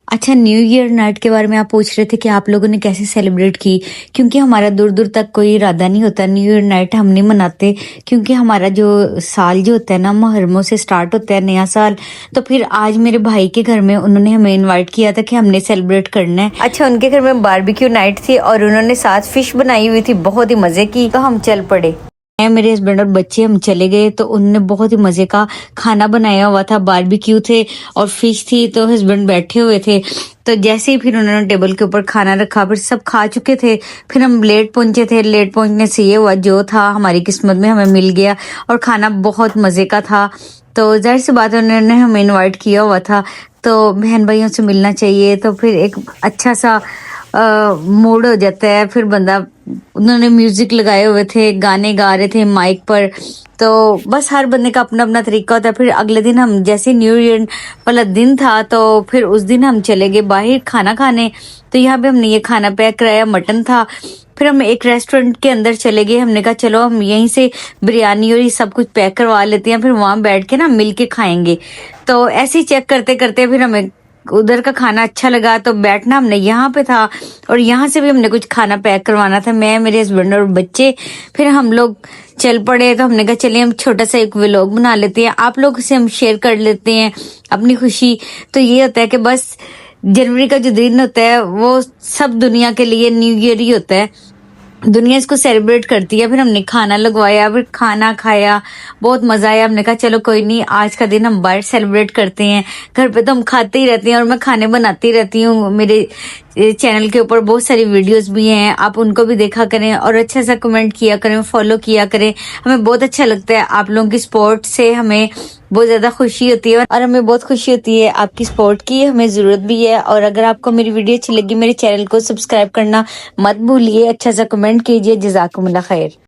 अच्छा, new year night के बारे में आप पूछ रहे थे कि आप लोगों ने कैसे सेलिब्रेट की। क्योंकि हमारा दूर दूर तक कोई इरादा नहीं होता, न्यू ईयर नाइट हम नहीं मनाते। क्योंकि हमारा जो साल जो होता है ना, मुहर्रमों से स्टार्ट होता है नया साल। तो फिर आज मेरे भाई के घर में उन्होंने हमें इनवाइट किया था कि हमने सेलिब्रेट करना है। अच्छा, उनके घर में बारबेक्यू नाइट थी और उन्होंने साथ फिश बनाई हुई थी, बहुत ही मजे की। तो हम चल पड़े, मैं, मेरे हस्बैंड और बच्चे, हम चले गए। तो उन्होंने बहुत ही मजे का खाना बनाया हुआ था, बारबेक्यू थे और फिश थी। तो हस्बैंड बैठे हुए थे। तो जैसे ही फिर उन्होंने टेबल के ऊपर खाना रखा, फिर सब खा चुके थे। फिर हम लेट पहुंचे थे। लेट पहुंचने से ये हुआ, जो था हमारी किस्मत में हमें मिल गया और खाना बहुत मजे का था। तो जाहिर सी बात है, उन्होंने हमें इनवाइट किया हुआ था तो बहन भाइयों से मिलना चाहिए। तो फिर एक अच्छा सा मूड हो जाता है। फिर बंदा, उन्होंने म्यूजिक लगाए हुए थे, गाने गा रहे थे माइक पर। तो बस हर बंदे का अपना अपना तरीका होता है। फिर अगले दिन हम, जैसे न्यू ईयर वाला दिन था, तो फिर उस दिन हम चले गए बाहर खाना खाने। तो यहाँ पे हमने ये खाना पैक कराया, मटन था। फिर हम एक रेस्टोरेंट के अंदर चले गए। हमने कहा चलो हम यहीं से बिरयानी और ये सब कुछ पैक करवा लेते हैं, फिर वहां बैठ के ना मिल के खाएंगे। तो ऐसे ही चेक करते करते फिर हमें उधर का खाना अच्छा लगा, तो बैठना हमने यहाँ पे था। और यहाँ से भी हमने कुछ खाना पैक करवाना था, मैं, मेरे हस्बैंड और बच्चे। फिर हम लोग चल पड़े। तो हमने कहा चलिए हम छोटा सा एक व्लॉग बना लेते हैं, आप लोग से हम शेयर कर लेते हैं अपनी खुशी। तो ये होता है कि बस जनवरी का जो दिन होता है वो सब दुनिया के लिए न्यू ईयर ही होता है। दुनिया इसको सेलिब्रेट करती है। फिर हमने खाना लगवाया, फिर खाना खाया, बहुत मजा आया। हमने कहा चलो कोई नहीं, आज का दिन हम बाहर सेलिब्रेट करते हैं। घर पे तो हम खाते ही रहते हैं और मैं खाने बनाती रहती हूँ। मेरे चैनल के ऊपर बहुत सारी वीडियोस भी हैं, आप उनको भी देखा करें और अच्छा सा कमेंट किया करें, फॉलो किया करें। हमें बहुत अच्छा लगता है, आप लोगों की सपोर्ट से हमें बहुत ज्यादा खुशी होती है और हमें बहुत खुशी होती है आपकी सपोर्ट की, हमें जरूरत भी है। और अगर आपको मेरी वीडियो अच्छी लगी, मेरे चैनल को सब्सक्राइब करना मत भूलिए, अच्छा सा कमेंट कीजिए। जज़ाकुमुल्लाह खैर।